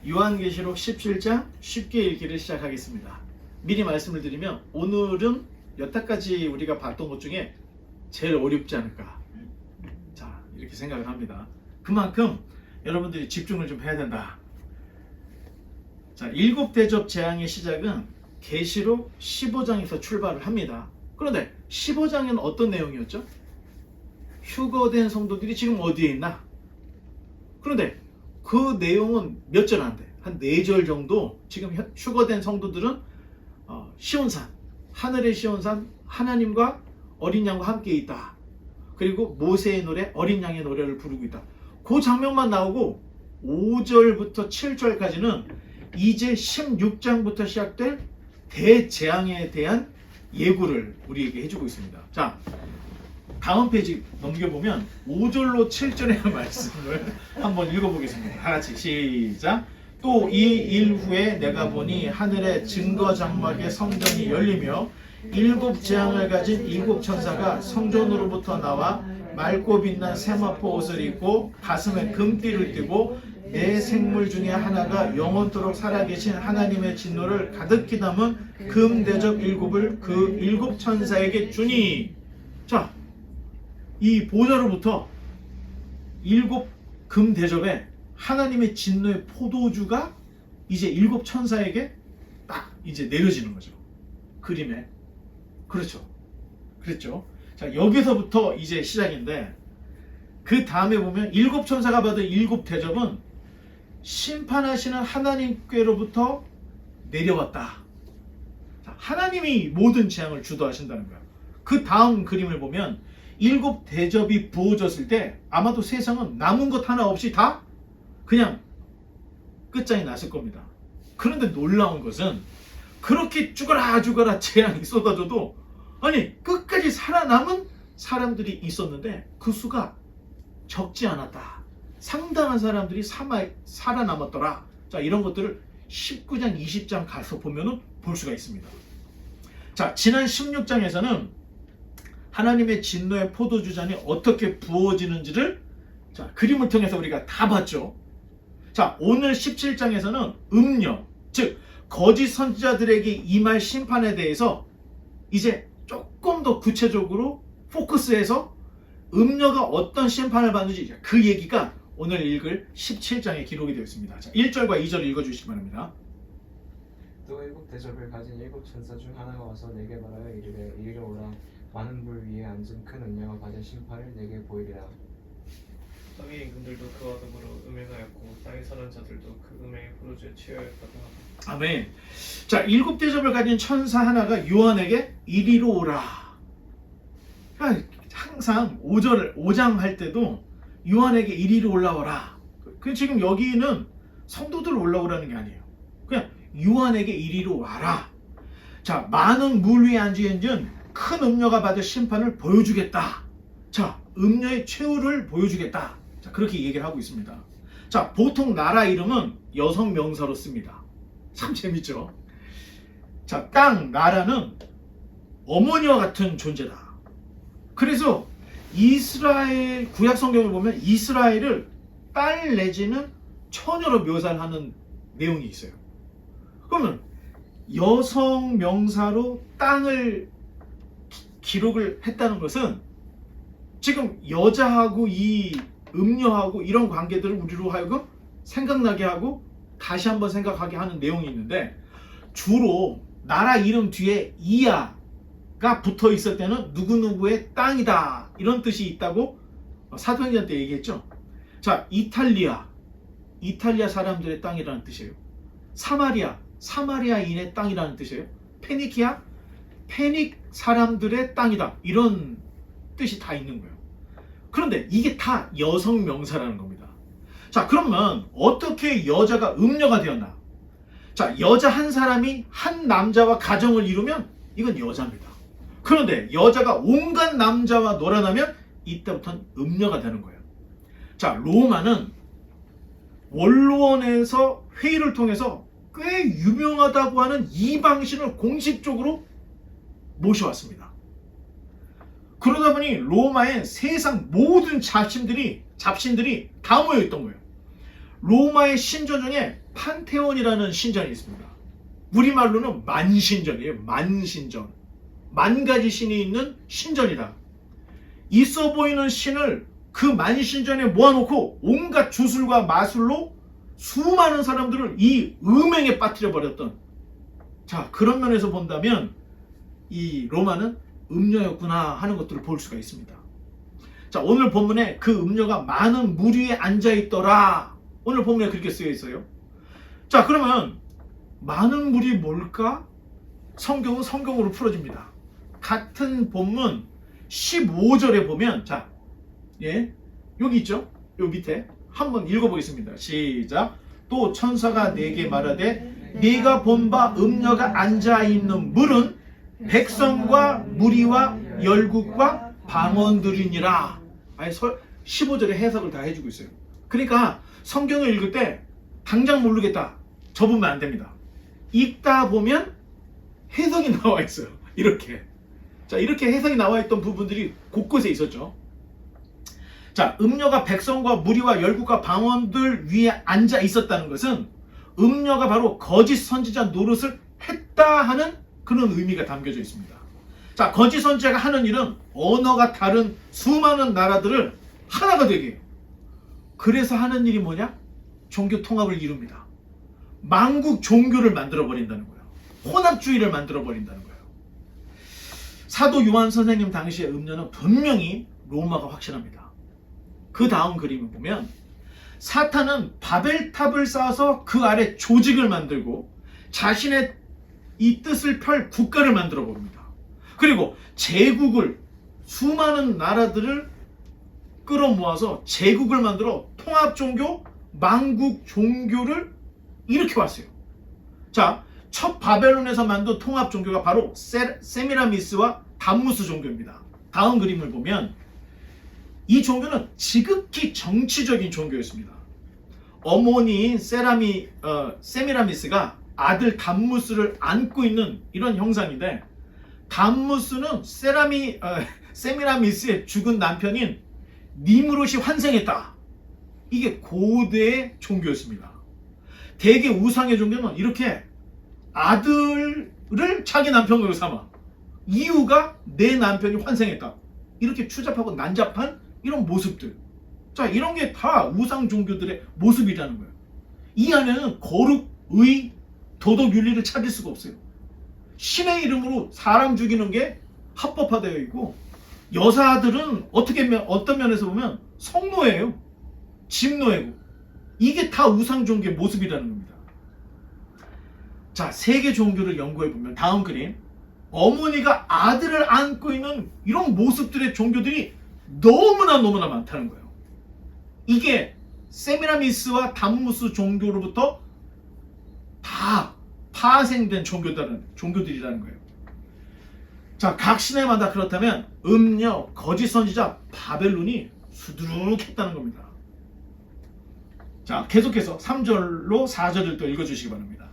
요한계시록 17장 쉽게 읽기를 시작하겠습니다. 미리 말씀을 드리면 오늘은 여태까지 우리가 봤던 것 중에 제일 어렵지 않을까, 자 이렇게 생각을 합니다. 그만큼 여러분들이 집중을 좀 해야 된다. 자, 일곱 대접 재앙의 시작은 계시록 15장에서 출발을 합니다. 그런데 15장에는 어떤 내용이었죠? 휴거된 성도들이 지금 어디에 있나? 그런데 그 내용은 몇 절 안 돼. 한 4절 정도. 지금 휴거된 성도들은 시온산, 하늘의 시온산, 하나님과 어린 양과 함께 있다. 그리고 모세의 노래, 어린 양의 노래를 부르고 있다. 그 장면만 나오고 5절부터 7절까지는 이제 16장부터 시작될 대재앙에 대한 예고를 우리에게 해주고 있습니다. 자, 다음 페이지 넘겨보면 5절로 7절의 말씀을 한번 읽어보겠습니다. 다 같이 시작. 또 이 일 후에 내가 보니 하늘의 증거 장막의 성전이 열리며 7 재앙을 가진 7 천사가 성전으로부터 나와 맑고 빛난 세마포 옷을 입고 가슴에 금띠를 띠고 네 생물 중에 하나가 영원토록 살아계신 하나님의 진노를 가득히 담은 금 대접 7을 그 7 천사에게 주니. 자, 이 보좌로부터 7 금 대접에 하나님의 진노의 포도주가 이제 7 천사에게 딱 이제 내려지는 거죠. 그림에. 그렇죠. 그랬죠. 자, 여기서부터 이제 시작인데, 그 다음에 보면 7 천사가 받은 7 대접은 심판하시는 하나님께로부터 내려왔다. 자, 하나님이 모든 재앙을 주도하신다는 거야. 그 다음 그림을 보면 7 대접이 부어졌을 때 아마도 세상은 남은 것 하나 없이 다 그냥 끝장이 났을 겁니다. 그런데 놀라운 것은 그렇게 죽어라 죽어라 재앙이 쏟아져도 아니 끝까지 살아남은 사람들이 있었는데 그 수가 적지 않았다. 상당한 사람들이 살아남았더라. 자, 이런 것들을 19장 20장 가서 보면은 볼 수가 있습니다. 자, 지난 16장에서는 하나님의 진노의 포도주잔이 어떻게 부어지는지를 자, 그림을 통해서 우리가 다 봤죠. 자, 오늘 17장에서는 음녀, 즉 거짓 선지자들에게 임할 심판에 대해서 이제 조금 더 구체적으로 포커스해서 음녀가 어떤 심판을 받는지 그 얘기가 오늘 읽을 17장에 기록이 되어 있습니다. 자, 1절과 2절 읽어주시기 바랍니다. 또 7 대접을 가진 7 천사 중 하나가 와서 내게 말하여 이르되 이리로 오라. 많은 불 위에 앉은 큰 음녀가 받은 심판을 내게 보이리라. 땅의 임금들도 그와 더불어 음행하였고 땅에 사는 자들도 그 음행의 포도주에 취하였다고 하다. 아멘. 자, 7 대접을 가진 천사 하나가 요한에게 이리로 오라. 그러니까 항상 5장 할 때도 요한에게 이리로 올라오라. 그 지금 여기는 성도들 올라오라는 게 아니에요. 그냥 요한에게 이리로 와라. 자, 많은 물 위에 앉은 큰 음녀가 받을 심판을 보여주겠다. 자, 음녀의 최후를 보여주겠다. 자, 그렇게 얘기를 하고 있습니다. 자, 보통 나라 이름은 여성 명사로 씁니다. 참 재밌죠? 자, 땅, 나라는 어머니와 같은 존재다. 그래서 이스라엘 구약 성경을 보면 이스라엘을 딸 내지는 처녀로 묘사를 하는 내용이 있어요. 그러면 여성 명사로 땅을 기록을 했다는 것은 지금 여자하고 이 음녀하고 이런 관계들을 우리로 하여금 생각나게 하고 다시 한번 생각하게 하는 내용이 있는데, 주로 나라 이름 뒤에 이하가 붙어 있을 때는 누구누구의 땅이다 이런 뜻이 있다고 사도행전 때 얘기했죠. 자, 이탈리아 사람들의 땅이라는 뜻이에요. 사마리아인의 땅이라는 뜻이에요. 페니키아, 페닉 사람들의 땅이다 이런 뜻이 다 있는 거예요. 그런데 이게 다 여성 명사라는 겁니다. 자, 그러면 어떻게 여자가 음녀가 되었나? 자, 여자 한 사람이 한 남자와 가정을 이루면 이건 여자입니다. 그런데 여자가 온갖 남자와 놀아나면 이때부터는 음녀가 되는 거예요. 자, 로마는 원로원에서 회의를 통해서 꽤 유명하다고 하는 이방신을 공식적으로 모셔왔습니다. 그러다 보니 로마에 세상 모든 잡신들이 다 모여 있던 거예요. 로마의 신전 중에 판테온이라는 신전이 있습니다. 우리말로는 만신전이에요. 만신전. 만 가지 신이 있는 신전이다. 있어 보이는 신을 그 만신전에 모아놓고 온갖 주술과 마술로 수많은 사람들을 이 음행에 빠뜨려 버렸던, 자, 그런 면에서 본다면 이 로마는 음녀였구나 하는 것들을 볼 수가 있습니다. 자, 오늘 본문에 그 음녀가 많은 무리에 앉아있더라, 오늘 본문에 그렇게 쓰여 있어요. 자, 그러면 많은 무리 뭘까? 성경은 성경으로 풀어집니다. 같은 본문 15절에 보면, 자, 예, 여기 있죠? 여기 밑에 한번 읽어보겠습니다. 시작. 또 천사가 내게 말하되 네가 본 바 음녀가 앉아있는 물은 백성과 무리와 열국과 방언들이니라. 아니, 15절에 해석을 다 해주고 있어요. 그러니까 성경을 읽을 때 당장 모르겠다, 접으면 안 됩니다. 읽다 보면 해석이 나와 있어요. 이렇게. 자, 이렇게 해석이 나와 있던 부분들이 곳곳에 있었죠. 자, 음녀가 백성과 무리와 열국과 방언들 위에 앉아 있었다는 것은 음녀가 바로 거짓 선지자 노릇을 했다 하는 그런 의미가 담겨져 있습니다. 자, 거짓 선지자가 하는 일은 언어가 다른 수많은 나라들을 하나가 되게 해요. 그래서 하는 일이 뭐냐? 종교 통합을 이룹니다. 만국 종교를 만들어 버린다는 거예요. 혼합주의를 만들어 버린다는 거예요. 사도 요한 선생님 당시의 음녀는 분명히 로마가 확실합니다. 그 다음 그림을 보면 사탄은 바벨탑을 쌓아서 그 아래 조직을 만들고 자신의 이 뜻을 펼 국가를 만들어 봅니다. 그리고 제국을, 수많은 나라들을 끌어모아서 제국을 만들어 통합종교, 만국 종교를 일으켜 왔어요. 자, 첫 바벨론에서 만든 통합종교가 바로 세미라미스와 담무스 종교입니다. 다음 그림을 보면 이 종교는 지극히 정치적인 종교였습니다. 어머니인 세미라미스가 아들 담무스를 안고 있는 이런 형상인데, 담무스는 세미라미스의 죽은 남편인 니무롯이 환생했다. 이게 고대의 종교였습니다. 대개 우상의 종교는 이렇게 아들을 자기 남편으로 삼아, 이유가 내 남편이 환생했다, 이렇게 추잡하고 난잡한 이런 모습들. 자, 이런 게 다 우상 종교들의 모습이라는 거예요. 이 안에는 거룩, 의, 도덕, 윤리를 찾을 수가 없어요. 신의 이름으로 사람 죽이는 게 합법화되어 있고, 여사들은 어떤 면에서 보면 성노예요. 집노예고. 이게 다 우상 종교의 모습이라는 겁니다. 자, 세계 종교를 연구해 보면 다음 그림, 어머니가 아들을 안고 있는 이런 모습들의 종교들이 너무나 많다는 거예요. 이게 세미라미스와 담무스 종교로부터 다 파생된 종교들이라는 거예요. 자, 각 시대마다 그렇다면 음녀, 거짓 선지자, 바벨론이 수두룩했다는 겁니다. 자, 계속해서 3절로 4절을 또 읽어주시기 바랍니다.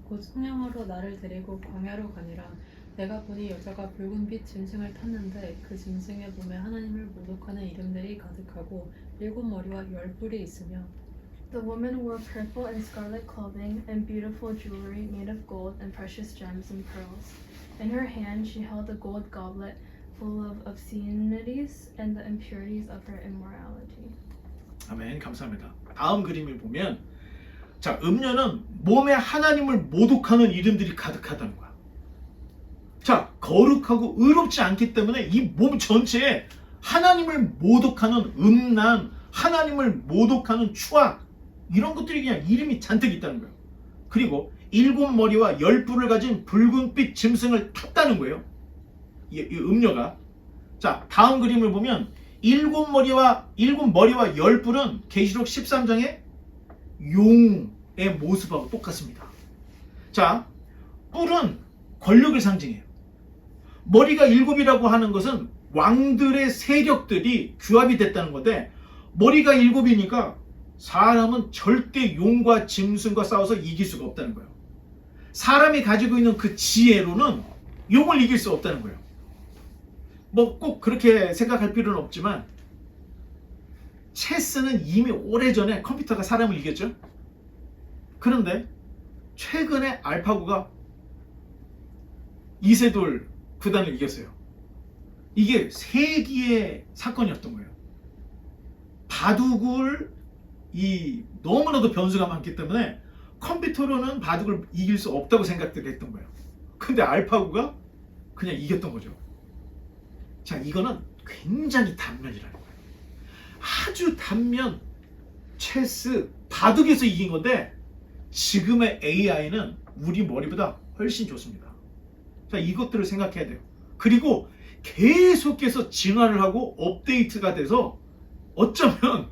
곧 성령으로 나를 데리고 광야로 가니라. 내가 보니 여자가 붉은빛 짐승을 탔는데 그 짐승의 몸에 하나님을 모독하는 이름들이 가득하고 7머리와 10뿔이 있으며 The woman wore purple and scarlet clothing and beautiful jewelry made of gold and precious gems and pearls. In her hand she held a gold goblet full of obscenities and the impurities of her immorality. 아멘, 감사합니다. 다음 그림을 보면, 자, 음녀는 몸에 하나님을 모독하는 이름들이 가득하다는 거야. 자, 거룩하고 의롭지 않기 때문에 이 몸 전체에 하나님을 모독하는 음란, 하나님을 모독하는 추악, 이런 것들이 그냥 이름이 잔뜩 있다는 거예요. 그리고 7머리와 10뿔을 가진 붉은빛 짐승을 탔다는 거예요. 이 음녀가. 자, 다음 그림을 보면 7머리와 10뿔은 계시록 13장의 용의 모습하고 똑같습니다. 자, 뿔은 권력을 상징해요. 머리가 7이라고 하는 것은 왕들의 세력들이 규합이 됐다는 건데, 머리가 7이니까 사람은 절대 용과 짐승과 싸워서 이길 수가 없다는 거예요. 사람이 가지고 있는 그 지혜로는 용을 이길 수 없다는 거예요. 뭐 꼭 그렇게 생각할 필요는 없지만, 체스는 이미 오래전에 컴퓨터가 사람을 이겼죠. 그런데 최근에 알파고가 이세돌 구단을 이겼어요. 이게 세기의 사건이었던 거예요. 바둑을 너무나도 변수가 많기 때문에 컴퓨터로는 바둑을 이길 수 없다고 생각들 했던 거예요. 근데 알파고가 그냥 이겼던 거죠. 자, 이거는 굉장히 단면이라는 거예요. 아주 단면 체스 바둑에서 이긴 건데 지금의 AI는 우리 머리보다 훨씬 좋습니다. 자, 이것들을 생각해야 돼요. 그리고 계속해서 진화를 하고 업데이트가 돼서 어쩌면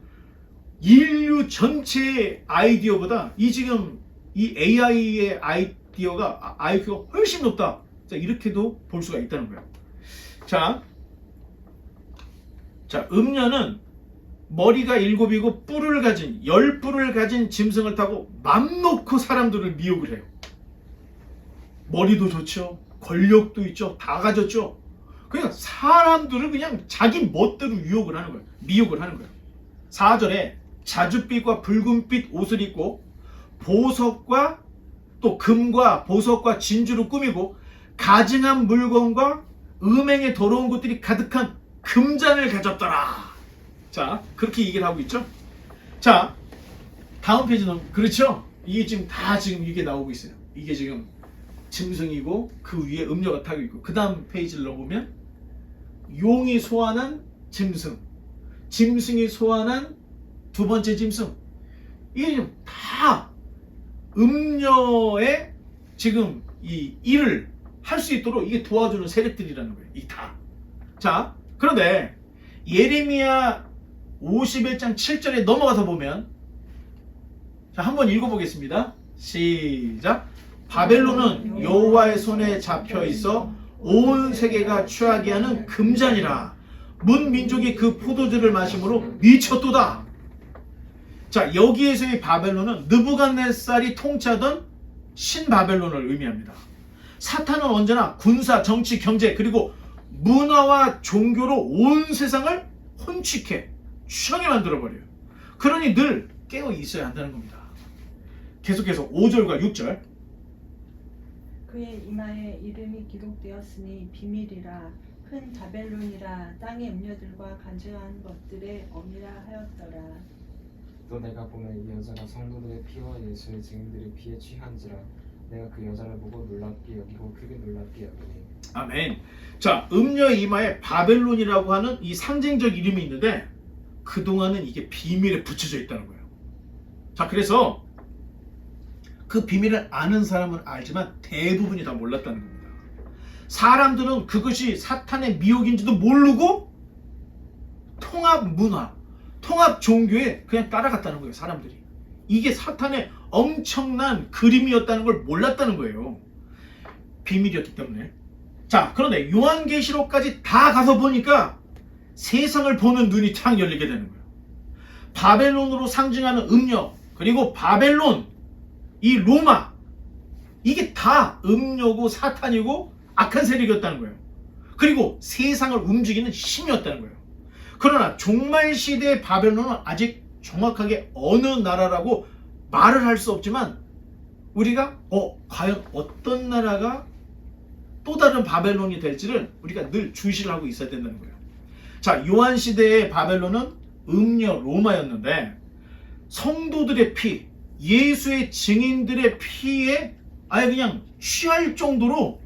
인류 전체의 아이디어보다 지금 이 AI의 아이디어가 IQ가 훨씬 높다. 자, 이렇게도 볼 수가 있다는 거예요. 자, 음녀는 머리가 7이고 뿔을 가진 10뿔을 가진 짐승을 타고 맘 놓고 사람들을 미혹을 해요. 머리도 좋죠. 권력도 있죠. 다 가졌죠. 그냥 사람들을 그냥 자기 멋대로 유혹을 하는 거예요. 미혹을 하는 거예요. 4절에 자줏빛과 붉은빛 옷을 입고 보석과 또 금과 보석과 진주로 꾸미고 가증한 물건과 음행의 더러운 것들이 가득한 금잔을 가졌더라. 자, 그렇게 얘기를 하고 있죠. 자, 다음 페이지는 그렇죠. 이게 지금 다 이게 나오고 있어요. 이게 지금 짐승이고 그 위에 음료가 타고 있고 그 다음 페이지를 넣어보면 용이 소환한 짐승, 짐승이 소환한 두 번째 짐승, 이게 지금 다 음료의 지금 이 일을 할 수 있도록 이게 도와주는 세력들이라는 거예요. 이 다. 자, 그런데 예레미야 51장 7절에 넘어가서 보면, 자, 한번 읽어보겠습니다. 시작. 바벨론은 여호와의 손에 잡혀 있어 온 세계가 취하게 하는 금잔이라. 문 민족이 그 포도주를 마심으로 미쳤도다. 자, 여기에서의 바벨론은 느부갓네살이 통치하던 신바벨론을 의미합니다. 사탄은 언제나 군사, 정치, 경제 그리고 문화와 종교로 온 세상을 혼축해 취하게 만들어버려요. 그러니 늘 깨어 있어야 한다는 겁니다. 계속해서 5절과 6절. 그의 이마에 이름이 기록되었으니 비밀이라. 큰 바벨론이라. 땅의 음녀들과 간증한 것들의 어미라 하였더라. 또 내가 보면 이 여자가 성도들의 피와 예수의 증인들의 피에 취한지라. 내가 그 여자를 보고 놀랍게 여기고 크게 놀랍게 여기니. 아멘. 자, 음녀의 이마에 바벨론이라고 하는 이 상징적 이름이 있는데 그동안은 이게 비밀에 붙여져 있다는 거예요. 자, 그래서 그 비밀을 아는 사람은 알지만 대부분이 다 몰랐다는 겁니다. 사람들은 그것이 사탄의 미혹인지도 모르고 통합 문화, 통합 종교에 그냥 따라갔다는 거예요. 사람들이. 이게 사탄의 엄청난 그림이었다는 걸 몰랐다는 거예요. 비밀이었기 때문에. 자, 그런데 요한계시록까지 다 가서 보니까 세상을 보는 눈이 탁 열리게 되는 거예요. 바벨론으로 상징하는 음료, 그리고 바벨론, 이 로마, 이게 다 음료고 사탄이고 악한 세력이었다는 거예요. 그리고 세상을 움직이는 힘이었다는 거예요. 그러나 종말 시대의 바벨론은 아직 정확하게 어느 나라라고 말을 할 수 없지만 우리가 과연 어떤 나라가 또 다른 바벨론이 될지를 우리가 늘 주시를 하고 있어야 된다는 거예요. 자, 요한 시대의 바벨론은 음녀 로마였는데 성도들의 피, 예수의 증인들의 피에 아예 그냥 취할 정도로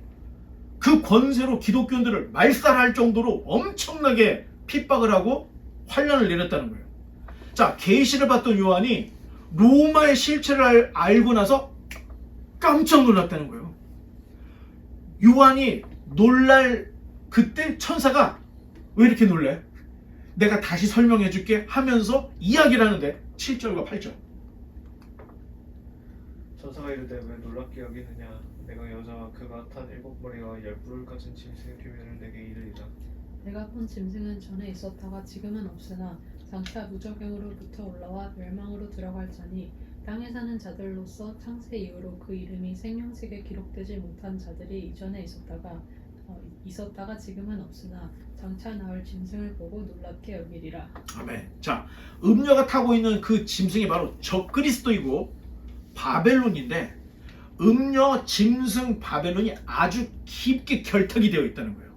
그 권세로 기독교인들을 말살할 정도로 엄청나게 핍박을 하고 환란을 내렸다는 거예요. 자, 계시를 봤던 요한이 로마의 실체를 알고 나서 깜짝 놀랐다는 거예요. 요한이 놀랄 그때 천사가 왜 이렇게 놀래? 내가 다시 설명해 줄게 하면서 이야기를 하는데 7절과 8절. 천사가 이르되 왜 놀랍게 여기느냐. 내가 여자와 그가 탄 7머리와 10뿔을 가진 짐승의 비밀을 내게 이르리라. 내가 본 짐승은 전에 있었다가 지금은 없으나 장차 무적행으로부터 올라와 멸망으로 들어갈 자니 땅에 사는 자들로서 창세 이후로 그 이름이 생명책에 기록되지 못한 자들이 이전에 있었다가 있었다가 지금은 없으나 장차 나올 짐승을 보고 놀랍게 여기리라. 아멘. 자, 음녀가 타고 있는 그 짐승이 바로 적그리스도이고 바벨론인데 음녀, 짐승, 바벨론이 아주 깊게 결탁이 되어 있다는 거예요.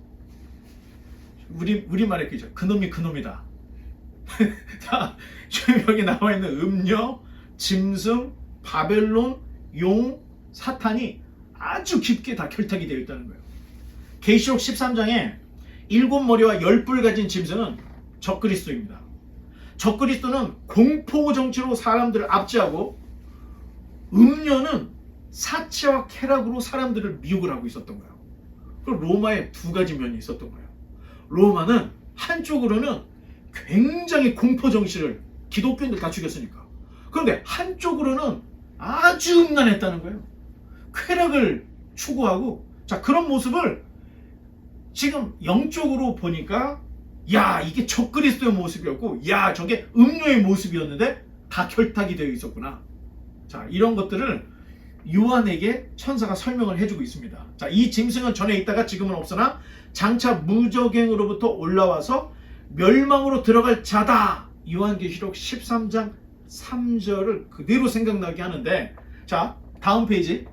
우리말에 그죠? 그놈이 그놈이다. 자, 지금 여기 나와 있는 음녀, 짐승, 바벨론, 용, 사탄이 아주 깊게 다 결탁이 되어 있다는 거예요. 계시록 13장에 7머리와 10뿔 가진 짐승은 적그리스도입니다. 적그리스도는 공포 정치로 사람들을 압제하고 음녀는 사치와 쾌락으로 사람들을 미혹을 하고 있었던 거예요. 그리고 로마에 두 가지 면이 있었던 거예요. 로마는 한쪽으로는 굉장히 공포 정치를 기독교인들 다 죽였으니까. 그런데 한쪽으로는 아주 음란했다는 거예요. 쾌락을 추구하고, 자, 그런 모습을 지금 영적으로 보니까 야, 이게 적그리스도의 모습이었고, 야, 저게 음료의 모습이었는데 다 결탁이 되어 있었구나. 자, 이런 것들을 요한에게 천사가 설명을 해주고 있습니다. 자, 이 짐승은 전에 있다가 지금은 없으나 장차 무적행으로부터 올라와서 멸망으로 들어갈 자다. 요한계시록 13장 3절을 그대로 생각나게 하는데, 자, 다음 페이지.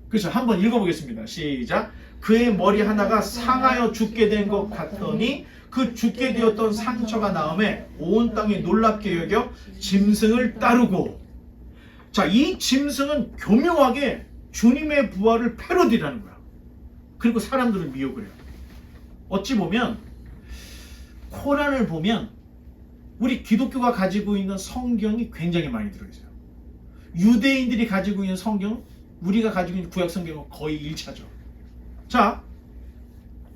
그렇죠. 한번 읽어보겠습니다. 시작. 그의 머리 하나가 상하여 죽게 된 것 같더니 그 죽게 되었던 상처가 나음에 온 땅이 놀랍게 여겨 짐승을 따르고. 자, 이 짐승은 교묘하게 주님의 부활을 패러디라는 거야. 그리고 사람들을 미혹을 해요. 어찌 보면 코란을 보면 우리 기독교가 가지고 있는 성경이 굉장히 많이 들어있어요. 유대인들이 가지고 있는 성경, 우리가 가지고 있는 구약 성경은 거의 1차죠. 자,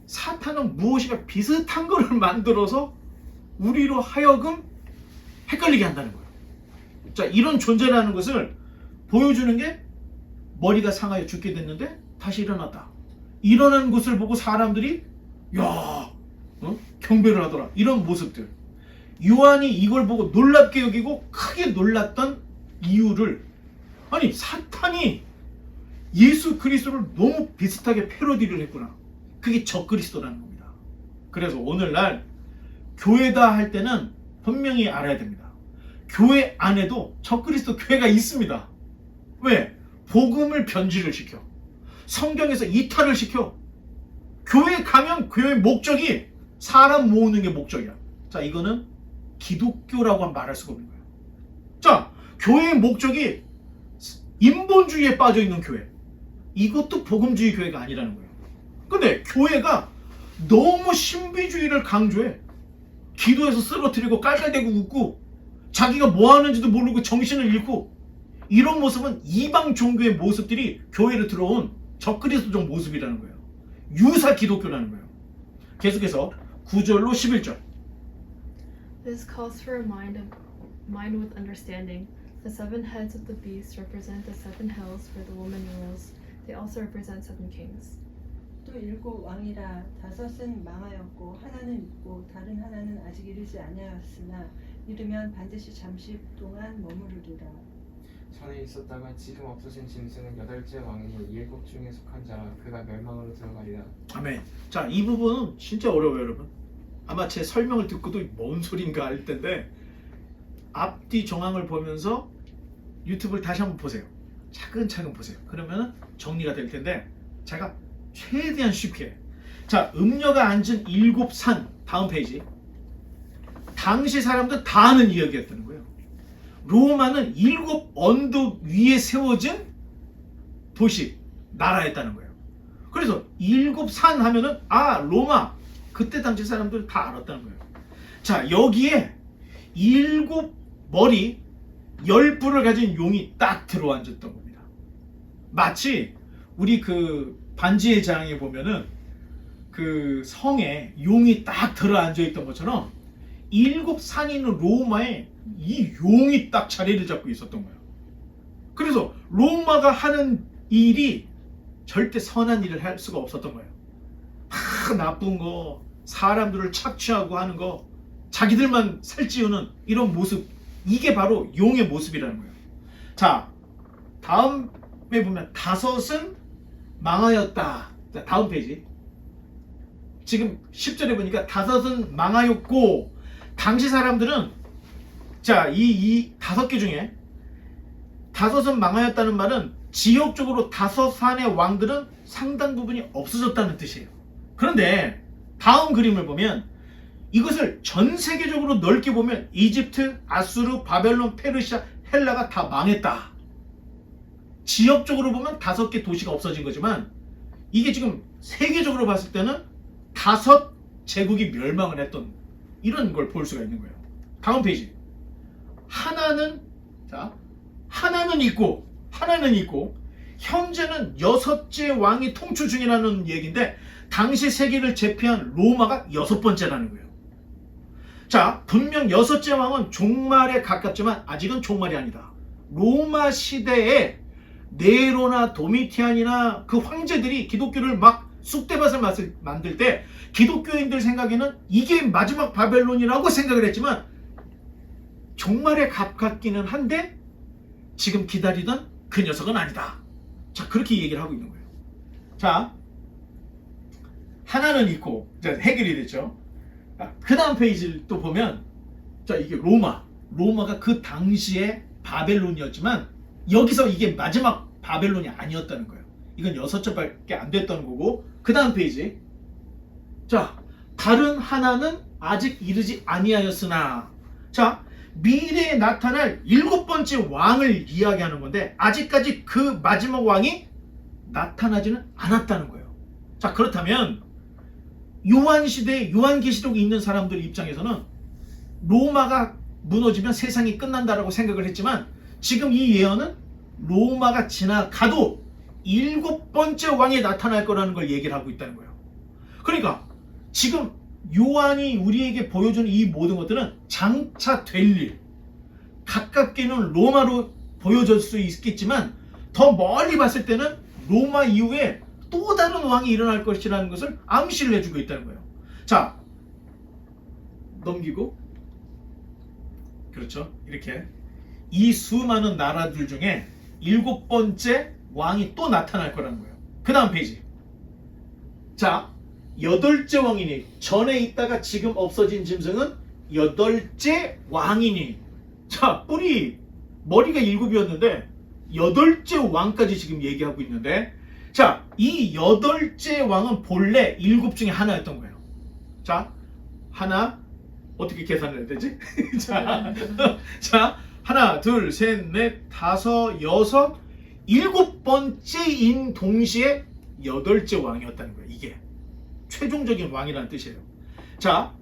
사탄은 무엇인가 비슷한 것을 만들어서 우리로 하여금 헷갈리게 한다는 거예요. 자, 이런 존재라는 것을 보여주는 게 머리가 상하여 죽게 됐는데 다시 일어났다. 일어난 것을 보고 사람들이 야, 경배를 하더라. 이런 모습들. 요한이 이걸 보고 놀랍게 여기고 크게 놀랐던 이유를, 아니, 사탄이 예수 그리스도를 너무 비슷하게 패러디를 했구나. 그게 적그리스도라는 겁니다. 그래서 오늘날 교회다 할 때는 분명히 알아야 됩니다. 교회 안에도 적그리스도 교회가 있습니다. 왜? 복음을 변질을 시켜. 성경에서 이탈을 시켜. 교회 가면 교회의 목적이 사람 모으는 게 목적이야. 자, 이거는 기독교라고 말할 수가 없는 거예요. 자, 교회의 목적이 인본주의에 빠져 있는 교회. 이것도 복음주의 교회가 아니라는 거예요. 근데 교회가 너무 신비주의를 강조해. 기도해서 쓰러뜨리고 깔깔대고 웃고 자기가 뭐 하는지도 모르고 정신을 잃고, 이런 모습은 이방 종교의 모습들이 교회로 들어온 적그리스도적 모습이라는 거예요. 유사 기독교라는 거예요. 계속해서 9절로 11절. This calls for a mind with understanding. The 7 heads of the beast represent the 7 hells where the woman rules. They also represent 7 kings. 또 7 왕이라 5은 망하였고 하나는 있고 다른 하나는 아직 이르지 아니하였으나 이르면 반드시 잠시 동안 머무르리라. 전에 있었다가 지금 없어진 짐승은 8째 왕이니 7 중에 속한 자라. 그가 멸망으로 들어가리라. 아멘. 자, 이 부분은 진짜 어려워요, 여러분. 아마 제 설명을 듣고도 뭔 소린가 할 텐데, 앞뒤 정황을 보면서 유튜브를 다시 한번 보세요. 차근차근 보세요. 그러면 정리가 될 텐데, 제가 최대한 쉽게. 자, 음녀가 앉은 7 산, 다음 페이지. 당시 사람들 다 아는 이야기였다는 거예요. 로마는 7 언덕 위에 세워진 도시, 나라였다는 거예요. 그래서 7 산 하면은, 아, 로마. 그때 당시 사람들 다 알았다는 거예요. 자, 여기에 7 머리 10뿔을 가진 용이 딱 들어앉았던 겁니다. 마치 우리 그 반지의 장에 보면은 그 성에 용이 딱 들어앉아 있던 것처럼 7 산이 있는 로마에 이 용이 딱 자리를 잡고 있었던 거예요. 그래서 로마가 하는 일이 절대 선한 일을 할 수가 없었던 거예요. 다 나쁜 거, 사람들을 착취하고 하는 거, 자기들만 살찌우는 이런 모습, 이게 바로 용의 모습이라는 거예요. 자, 다음에 보면 5은 망하였다. 자, 다음 페이지. 지금 10절에 보니까 다섯은 망하였고, 당시 사람들은 자, 이 5개 중에 다섯은 망하였다는 말은 지역적으로 다섯 산의 왕들은 상당 부분이 없어졌다는 뜻이에요. 그런데 다음 그림을 보면 이것을 전 세계적으로 넓게 보면 이집트, 아수르, 바벨론, 페르시아, 헬라가 다 망했다. 지역적으로 보면 5개 도시가 없어진 거지만 이게 지금 세계적으로 봤을 때는 5 제국이 멸망을 했던 이런 걸 볼 수가 있는 거예요. 다음 페이지. 하나는 있고 현재는 6째 왕이 통치 중이라는 얘기인데 당시 세계를 제패한 로마가 6번째라는 거예요. 자, 분명 6째 왕은 종말에 가깝지만 아직은 종말이 아니다. 로마 시대에 네로나 도미티안이나 그 황제들이 기독교를 막 쑥대밭을 만들 때 기독교인들 생각에는 이게 마지막 바벨론이라고 생각을 했지만 종말에 가깝기는 한데 지금 기다리던 그 녀석은 아니다. 자, 그렇게 얘기를 하고 있는 거예요. 자, 하나는 있고 해결이 됐죠. 그 다음 페이지를 또 보면 자, 이게 로마가 그 당시에 바벨론이었지만 여기서 이게 마지막 바벨론이 아니었다는 거예요. 이건 6절밖에 안 됐던 거고, 그 다음 페이지. 자, 다른 하나는 아직 이르지 아니하였으나, 자, 미래에 나타날 7번째 왕을 이야기하는 건데 아직까지 그 마지막 왕이 나타나지는 않았다는 거예요. 자, 그렇다면 요한시대에 요한계시록이 있는 사람들 입장에서는 로마가 무너지면 세상이 끝난다라고 생각을 했지만 지금 이 예언은 로마가 지나가도 7번째 왕이 나타날 거라는 걸 얘기를 하고 있다는 거예요. 그러니까 지금 요한이 우리에게 보여주는 이 모든 것들은 장차 될 일, 가깝게는 로마로 보여줄 수 있겠지만 더 멀리 봤을 때는 로마 이후에 또 다른 왕이 일어날 것이라는 것을 암시를 해주고 있다는 거예요. 자, 넘기고, 그렇죠, 이렇게 이 수많은 나라들 중에 7번째 왕이 또 나타날 거라는 거예요. 그 다음 페이지. 자, 8째 왕이니, 전에 있다가 지금 없어진 짐승은 8째 왕이니. 자, 머리가 7이었는데 8째 왕까지 지금 얘기하고 있는데, 자, 이 8째 왕은 본래 7 중에 하나였던 거예요. 자, 하나, 어떻게 계산해야 되지? 자, 하나, 둘, 셋, 넷, 다섯, 여섯, 7번째인 동시에 8째 왕이었다는 거예요. 이게 최종적인 왕이라는 뜻이에요. 자,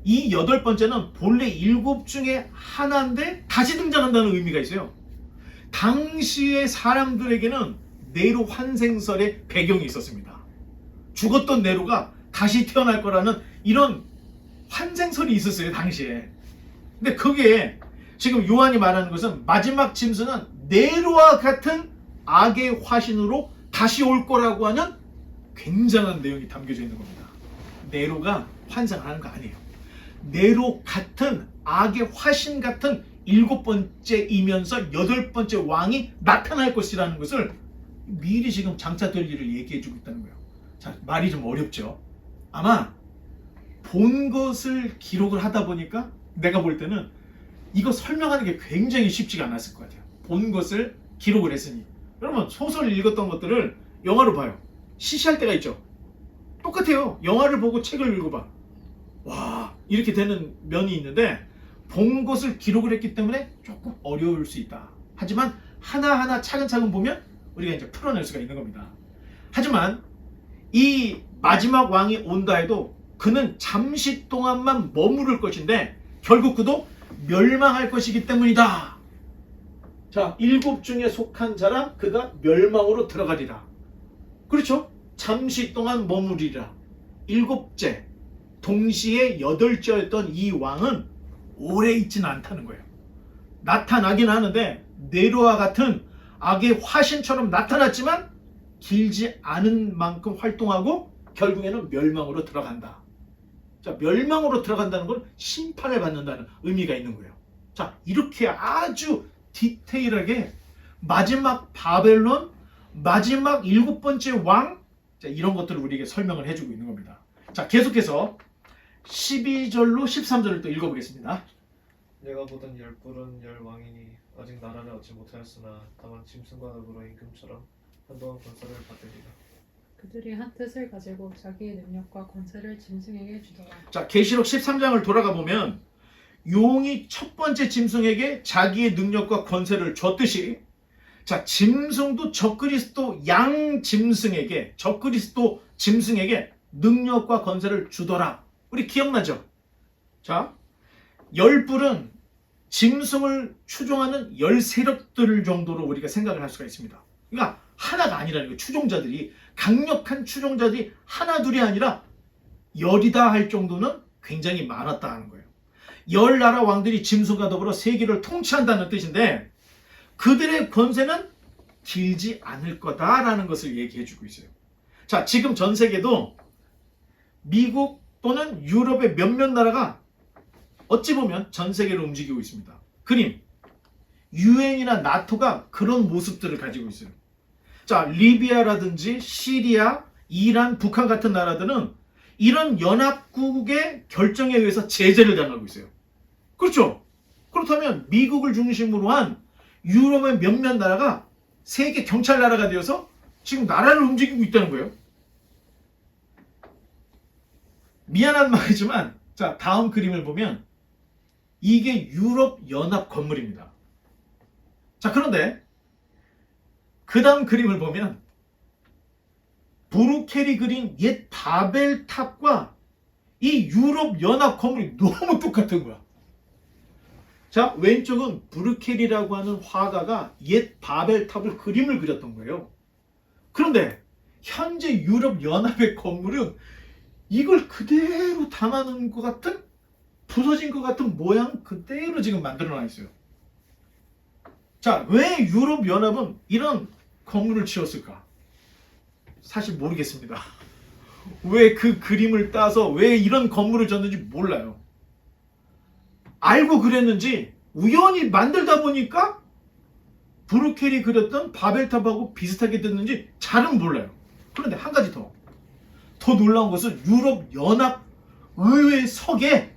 이 8번째는 본래 7 중에 하나인데 다시 등장한다는 의미가 있어요. 당시의 사람들에게는 네로 환생설의 배경이 있었습니다. 죽었던 네로가 다시 태어날 거라는 이런 환생설이 있었어요, 당시에. 근데 그게 지금 요한이 말하는 것은 마지막 짐승은 네로와 같은 악의 화신으로 다시 올 거라고 하는 굉장한 내용이 담겨져 있는 겁니다. 네로가 환생하는 거 아니에요. 네로 같은 악의 화신 같은 7번째이면서 8번째 왕이 나타날 것이라는 것을 미리 지금 장차될 일을 얘기해주고 있다는 거예요. 자, 말이 좀 어렵죠. 아마 본 것을 기록을 하다 보니까 내가 볼 때는 이거 설명하는 게 굉장히 쉽지가 않았을 것 같아요. 본 것을 기록을 했으니. 여러분, 소설 읽었던 것들을 영화로 봐요. 시시할 때가 있죠. 똑같아요. 영화를 보고 책을 읽어봐. 와, 이렇게 되는 면이 있는데 본 것을 기록을 했기 때문에 조금 어려울 수 있다. 하지만 하나하나 차근차근 보면 우리가 이제 풀어낼 수가 있는 겁니다. 하지만 이 마지막 왕이 온다 해도 그는 잠시 동안만 머무를 것인데 결국 그도 멸망할 것이기 때문이다. 자, 7 중에 속한 자라 그가 멸망으로 들어가리라. 그렇죠? 잠시 동안 머무리라. 7째, 동시에 8째였던 이 왕은 오래 있지는 않다는 거예요. 나타나긴 하는데 네로와 같은 악의 화신처럼 나타났지만 길지 않은 만큼 활동하고 결국에는 멸망으로 들어간다. 자, 멸망으로 들어간다는 건 심판을 받는다는 의미가 있는 거예요. 자, 이렇게 아주 디테일하게 마지막 바벨론, 마지막 7번째 왕, 자, 이런 것들을 우리에게 설명을 해주고 있는 겁니다. 자, 계속해서 12절로 13절을 또 읽어보겠습니다. 내가 보던 열 뿔은 열 왕이니 아직 나라를 얻지 못하였으나 다만 짐승과 더불어 임금처럼 한동안 권세를 받으리라. 그들이 한 뜻을 가지고 자기의 능력과 권세를 짐승에게 주더라. 자, 계시록 13장을 돌아가 보면 용이 첫 번째 짐승에게 자기의 능력과 권세를 줬듯이, 자, 짐승도 적그리스도 양 짐승에게, 적그리스도 짐승에게 능력과 권세를 주더라. 우리 기억나죠? 자, 열불은 짐승을 추종하는 열 세력들 정도로 우리가 생각을 할 수가 있습니다. 그러니까 하나가 아니라는 거예요. 추종자들이, 강력한 추종자들이 하나 둘이 아니라 열이다 할 정도는 굉장히 많았다 하는 거예요. 열 나라 왕들이 짐승과 더불어 세계를 통치한다는 뜻인데, 그들의 권세는 길지 않을 거다라는 것을 얘기해 주고 있어요. 자, 지금 전 세계도 미국 또는 유럽의 몇몇 나라가 어찌 보면 전 세계를 움직이고 있습니다. 그림, 유엔이나 나토가 그런 모습들을 가지고 있어요. 자, 리비아라든지 시리아, 이란, 북한 같은 나라들은 이런 연합국의 결정에 의해서 제재를 당하고 있어요. 그렇죠? 그렇다면 미국을 중심으로 한 유럽의 몇몇 나라가 세계 경찰 나라가 되어서 지금 나라를 움직이고 있다는 거예요. 미안한 말이지만, 자, 다음 그림을 보면 이게 유럽 연합 건물입니다. 자, 그런데 그 다음 그림을 보면 브루켈이 그린 옛 바벨탑과 이 유럽 연합 건물이 너무 똑같은 거야. 자, 왼쪽은 브루켈이라고 하는 화가가 옛 바벨탑을 그림을 그렸던 거예요. 그런데 현재 유럽 연합의 건물은 이걸 그대로 담아놓은 것 같은, 부서진 것 같은 모양 그대로 지금 만들어놔 있어요. 자, 왜 유럽 연합은 이런 건물을 지었을까? 사실 모르겠습니다. 왜 그 그림을 따서 왜 이런 건물을 졌는지 몰라요. 알고 그랬는지 우연히 만들다 보니까 브루켈이 그렸던 바벨탑하고 비슷하게 됐는지 잘은 몰라요. 그런데 한 가지 더 놀라운 것은 유럽 연합 의회 석에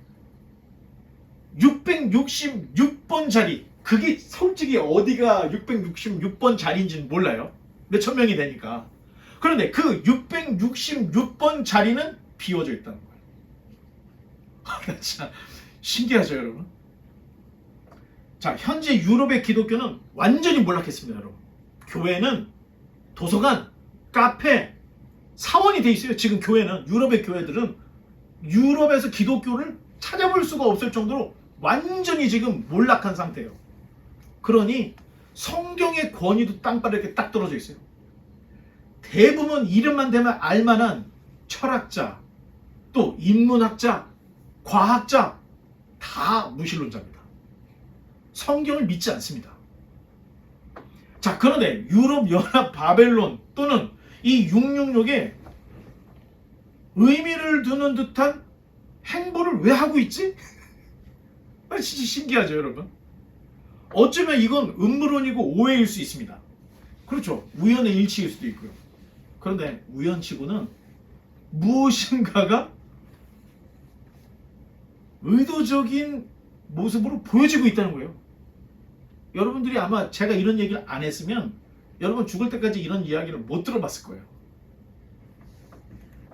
666번 자리, 그게 솔직히 어디가 666번 자리인지는 몰라요. 몇천 명이 되니까. 그런데 그 666번 자리는 비워져 있다는 거예요. 진짜 신기하죠, 여러분? 자, 현재 유럽의 기독교는 완전히 몰락했습니다, 여러분. 교회는 도서관, 카페, 사원이 돼 있어요. 지금 교회는, 유럽의 교회들은 유럽에서 기독교를 찾아볼 수가 없을 정도로 완전히 지금 몰락한 상태예요. 그러니 성경의 권위도 땅바닥에 딱 떨어져 있어요. 대부분 이름만 대면 알만한 철학자, 또 인문학자, 과학자 다 무신론자입니다. 성경을 믿지 않습니다. 자, 그런데 유럽 연합 바벨론 또는 이 666에 의미를 두는 듯한 행보를 왜 하고 있지? 진짜 신기하죠, 여러분? 어쩌면 이건 음모론이고 오해일 수 있습니다. 그렇죠. 우연의 일치일 수도 있고요. 그런데 우연치고는 무엇인가가 의도적인 모습으로 보여지고 있다는 거예요. 여러분들이 아마 제가 이런 얘기를 안 했으면 여러분 죽을 때까지 이런 이야기를 못 들어봤을 거예요.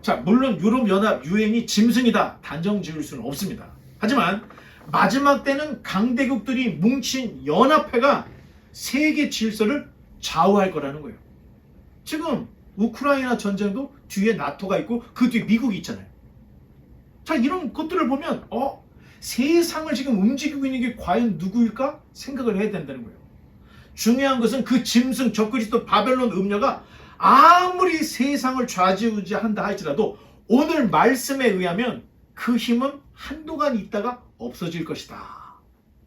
자, 물론 유럽연합 유엔이 짐승이다 단정 지을 수는 없습니다. 하지만 마지막 때는 강대국들이 뭉친 연합회가 세계 질서를 좌우할 거라는 거예요. 지금 우크라이나 전쟁도 뒤에 나토가 있고 그 뒤에 미국이 있잖아요. 자, 이런 것들을 보면 세상을 지금 움직이고 있는 게 과연 누구일까 생각을 해야 된다는 거예요. 중요한 것은 그 짐승 적그리스도 바벨론 음녀가 아무리 세상을 좌지우지한다 할지라도 오늘 말씀에 의하면 그 힘은 한동안 있다가 없어질 것이다.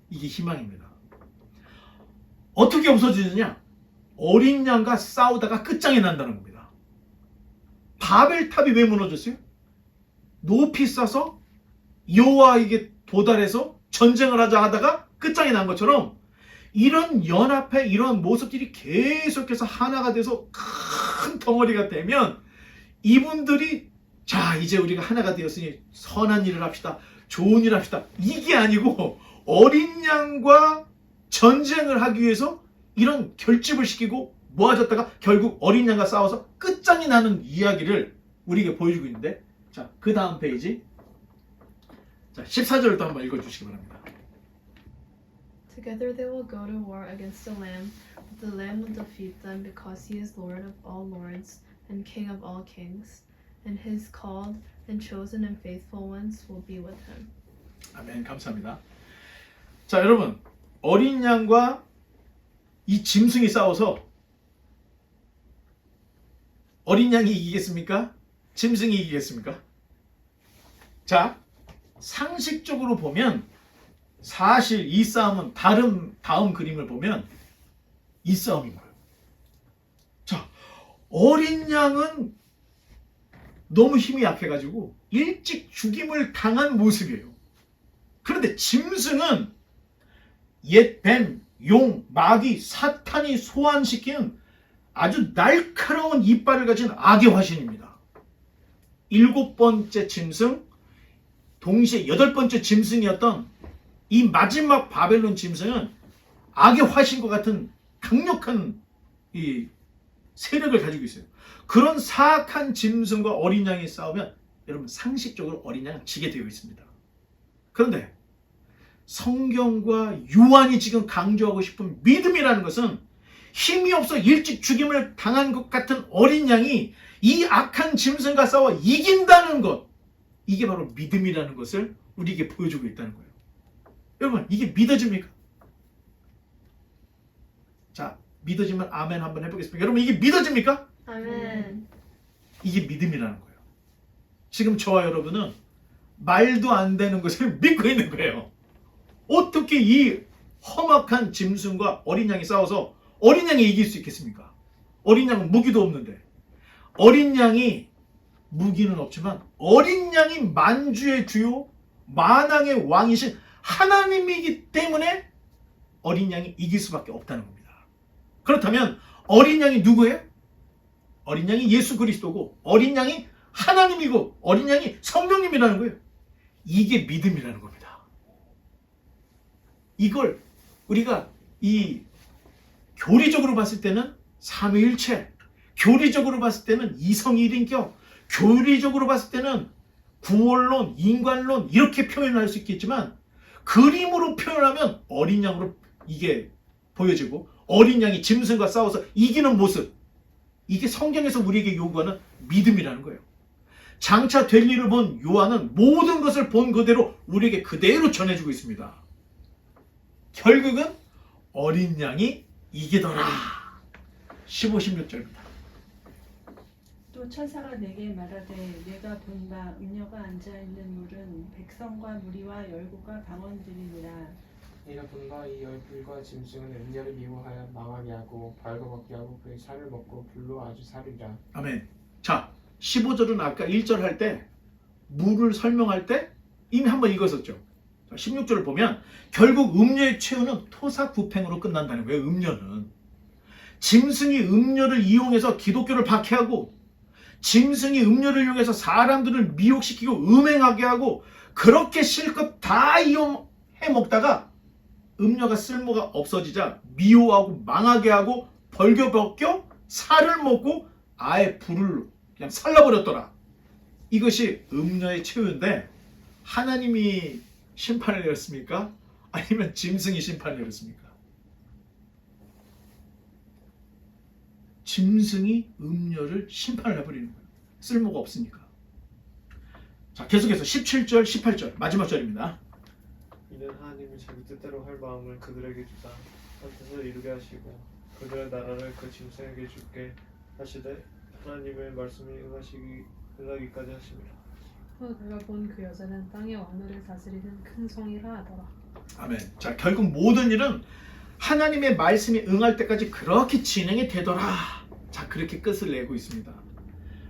이게 희망입니다. 어떻게 없어지느냐? 어린 양과 싸우다가 끝장이 난다는 겁니다. 바벨탑이 왜 무너졌어요? 높이 쌓아서 여호와에게 도달해서 전쟁을 하자 하다가 끝장이 난 것처럼 이런 연합회, 이런 모습들이 계속해서 하나가 돼서 큰 덩어리가 되면 이분들이 자, 이제 우리가 하나가 되었으니 선한 일을 합시다. 좋은 일을 합시다. 이게 아니고 어린 양과 전쟁을 하기 위해서 이런 결집을 시키고 모아졌다가 결국 어린 양과 싸워서 끝장이 나는 이야기를 우리에게 보여주고 있는데, 자, 그 다음 페이지. 자, 14절을 또 한번 읽어주시기 바랍니다. Together they will go to war against the Lamb, but the Lamb will defeat them because he is Lord of all lords and King of all kings, and his called and chosen and faithful ones will be with him. 아멘. 감사합니다. 자, 여러분, 어린 양과 이 짐승이 싸워서 어린 양이 이기겠습니까? 짐승이 이기겠습니까? 자, 상식적으로 보면 사실 이 싸움은 다음 그림을 보면 이 싸움인 거예요. 자, 어린 양은 너무 힘이 약해가지고 일찍 죽임을 당한 모습이에요. 그런데 짐승은 옛 뱀, 용, 마귀, 사탄이 소환시키는 아주 날카로운 이빨을 가진 악의 화신입니다. 7번째 짐승, 동시에 8번째 짐승이었던 이 마지막 바벨론 짐승은 악의 화신과 같은 강력한 이 세력을 가지고 있어요. 그런 사악한 짐승과 어린 양이 싸우면 여러분 상식적으로 어린 양은 지게 되어 있습니다. 그런데 성경과 요한이 지금 강조하고 싶은 믿음이라는 것은 힘이 없어 일찍 죽임을 당한 것 같은 어린 양이 이 악한 짐승과 싸워 이긴다는 것, 이게 바로 믿음이라는 것을 우리에게 보여주고 있다는 거예요. 여러분, 이게 믿어집니까? 자, 믿어지면 아멘 한번 해보겠습니다. 여러분, 이게 믿어집니까? Amen. 이게 믿음이라는 거예요. 지금 저와 여러분은 말도 안 되는 것을 믿고 있는 거예요. 어떻게 이 험악한 짐승과 어린 양이 싸워서 어린 양이 이길 수 있겠습니까? 어린 양은 무기도 없는데, 어린 양이 무기는 없지만 어린 양이 만주의 주요 만왕의 왕이신 하나님이기 때문에 어린 양이 이길 수밖에 없다는 겁니다. 그렇다면 어린 양이 누구예요? 어린 양이 예수 그리스도고 어린 양이 하나님이고 어린 양이 성령님이라는 거예요. 이게 믿음이라는 겁니다. 이걸 우리가 이 교리적으로 봤을 때는 삼위일체, 교리적으로 봤을 때는 이성일인격, 교리적으로 봤을 때는 구원론, 인간론 이렇게 표현할 수 있겠지만 그림으로 표현하면 어린 양으로 이게 보여지고 어린 양이 짐승과 싸워서 이기는 모습, 이게 성경에서 우리에게 요구하는 믿음이라는 거예요. 장차 될 일을 본 요한은 모든 것을 본 그대로 우리에게 그대로 전해주고 있습니다. 결국은 어린 양이 이기더라. 15, 16절입니다. 또 천사가 내게 말하되 내가 본 바 음녀가 앉아있는 물은 백성과 무리와 열국과 방언들이니라. 네가 본 바 이 열불과 짐승은 음녀를 미워하여 망하게 하고 벌거벗게 하고 그의 살을 먹고 불로 아주 살리라. 아멘. 자, 15절은 아까 1절 할 때 물을 설명할 때 이미 한번 읽었었죠. 16절을 보면 결국 음녀의 최후는 토사구팽으로 끝난다는 거예요. 음녀는 짐승이 음녀를 이용해서 기독교를 박해하고 짐승이 음료를 이용해서 사람들을 미혹시키고 음행하게 하고 그렇게 실컷 다 이용해 먹다가 음료가 쓸모가 없어지자 미워하고 망하게 하고 벌겨벗겨 살을 먹고 아예 불을 그냥 살라버렸더라. 이것이 음료의 최후인데 하나님이 심판을 내렸습니까? 아니면 짐승이 심판을 내렸습니까? 짐승이 음료를 심판을 해버리는 거예요. 쓸모가 없으니까. 자, 계속해서 17절, 18절 마지막 절입니다. 이는 하나님이 자기 뜻대로 할 마음을 그들에게 주사 한 뜻을 이루게 하시고 그들의 나라를 그 짐승에게 주게 하시되 하나님의 말씀이 응하기까지 하십니다. 또 내가 본 그 여자는 땅의 왕들을 다스리는 큰 성이라 하더라. 아멘. 자, 결국 모든 일은 하나님의 말씀이 응할 때까지 그렇게 진행이 되더라. 자, 그렇게 끝을 내고 있습니다.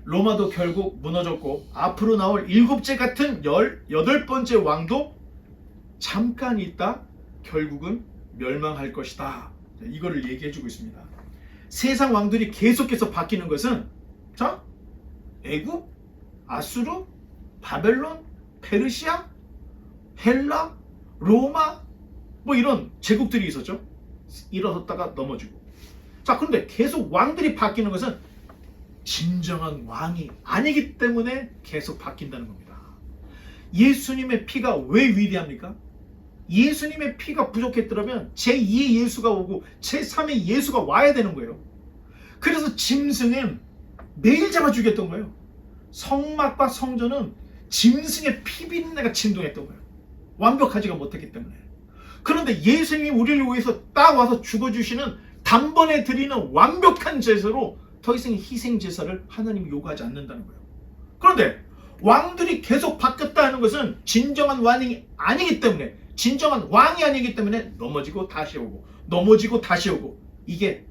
로마도 결국 무너졌고 앞으로 나올 7째 같은 18번째 왕도 잠깐 있다 결국은 멸망할 것이다. 이거를 얘기해주고 있습니다. 세상 왕들이 계속해서 바뀌는 것은 자, 애굽, 아수르, 바벨론, 페르시아, 헬라, 로마 뭐 이런 제국들이 있었죠. 일어섰다가 넘어지고. 자, 그런데 계속 왕들이 바뀌는 것은 진정한 왕이 아니기 때문에 계속 바뀐다는 겁니다. 예수님의 피가 왜 위대합니까? 예수님의 피가 부족했더라면 제2의 예수가 오고 제3의 예수가 와야 되는 거예요. 그래서 짐승은 매일 잡아 죽였던 거예요. 성막과 성전은 짐승의 피비린내가 진동했던 거예요. 완벽하지가 못했기 때문에. 그런데 예수님이 우리를 위해서 딱 와서 죽어주시는 단번에 드리는 완벽한 제사로 더 이상 희생 제사를 하나님이 요구하지 않는다는 거예요. 그런데 왕들이 계속 바뀌었다 하는 것은 진정한 왕이 아니기 때문에, 진정한 왕이 아니기 때문에 넘어지고 다시 오고 넘어지고 다시 오고, 이게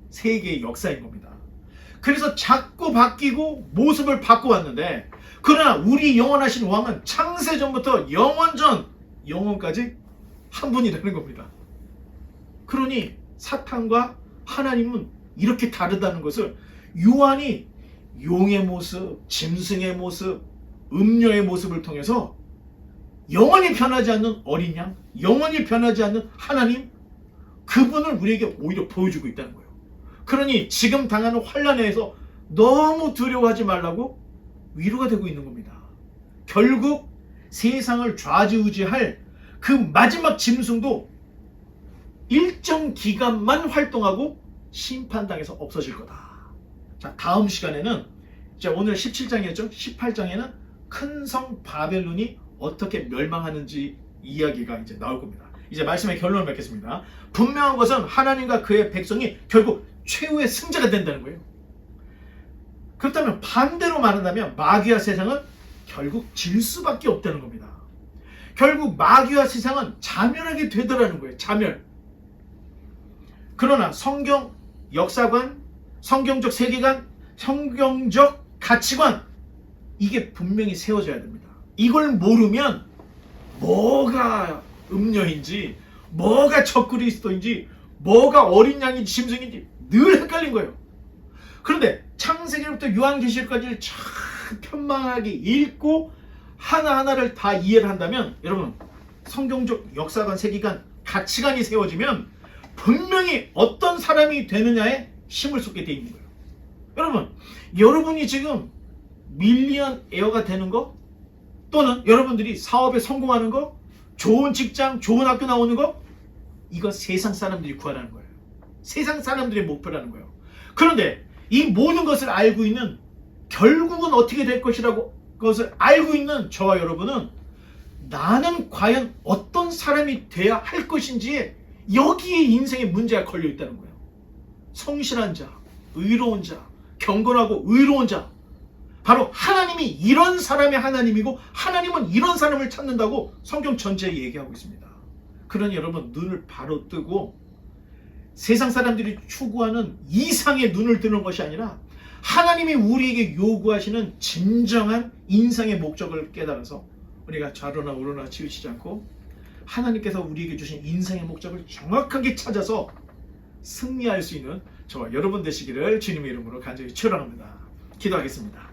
세계의 역사인 겁니다. 그래서 자꾸 바뀌고 모습을 바꿔왔는데, 그러나 우리 영원하신 왕은 창세전부터 영원전 영원까지 한 분이라는 겁니다. 그러니 사탄과 하나님은 이렇게 다르다는 것을 요한이 용의 모습, 짐승의 모습, 음녀의 모습을 통해서 영원히 변하지 않는 어린 양, 영원히 변하지 않는 하나님, 그분을 우리에게 오히려 보여주고 있다는 거예요. 그러니 지금 당하는 환난에서 너무 두려워하지 말라고 위로가 되고 있는 겁니다. 결국 세상을 좌지우지할 그 마지막 짐승도 일정 기간만 활동하고 심판당에서 없어질 거다. 자, 다음 시간에는 이제 오늘 17장이었죠. 18장에는 큰 성 바벨론이 어떻게 멸망하는지 이야기가 이제 나올 겁니다. 이제 말씀의 결론을 맺겠습니다. 분명한 것은 하나님과 그의 백성이 결국 최후의 승자가 된다는 거예요. 그렇다면 반대로 말한다면 마귀와 세상은 결국 질 수밖에 없다는 겁니다. 결국 마귀와 세상은 자멸하게 되더라는 거예요. 자멸. 그러나 성경 역사관, 성경적 세계관, 성경적 가치관, 이게 분명히 세워져야 됩니다. 이걸 모르면 뭐가 음녀인지, 뭐가 적그리스도인지, 뭐가 어린 양인지 짐승인지 늘 헷갈린 거예요. 그런데 창세기부터 요한계시록까지를 참 편만하게 읽고 하나하나를 다 이해를 한다면, 여러분, 성경적 역사관, 세계관, 가치관이 세워지면 분명히 어떤 사람이 되느냐에 힘을 쏟게 돼 있는 거예요. 여러분이 지금 밀리언 에어가 되는 거, 또는 여러분들이 사업에 성공하는 거, 좋은 직장, 좋은 학교 나오는 거, 이거 세상 사람들이 구하라는 거예요. 세상 사람들의 목표라는 거예요. 그런데 이 모든 것을 알고 있는, 결국은 어떻게 될 것이라고 것을 알고 있는 저와 여러분은 나는 과연 어떤 사람이 돼야 할 것인지에, 여기에 인생의 문제가 걸려 있다는 거예요. 성실한 자, 의로운 자, 경건하고 의로운 자, 바로 하나님이 이런 사람의 하나님이고 하나님은 이런 사람을 찾는다고 성경 전체에 얘기하고 있습니다. 그러니 여러분, 눈을 바로 뜨고 세상 사람들이 추구하는 이상의 눈을 뜨는 것이 아니라 하나님이 우리에게 요구하시는 진정한 인생의 목적을 깨달아서 우리가 좌로나 우로나 치우치지 않고 하나님께서 우리에게 주신 인생의 목적을 정확하게 찾아서 승리할 수 있는 저와 여러분 되시기를 주님의 이름으로 간절히 축원합니다. 기도하겠습니다.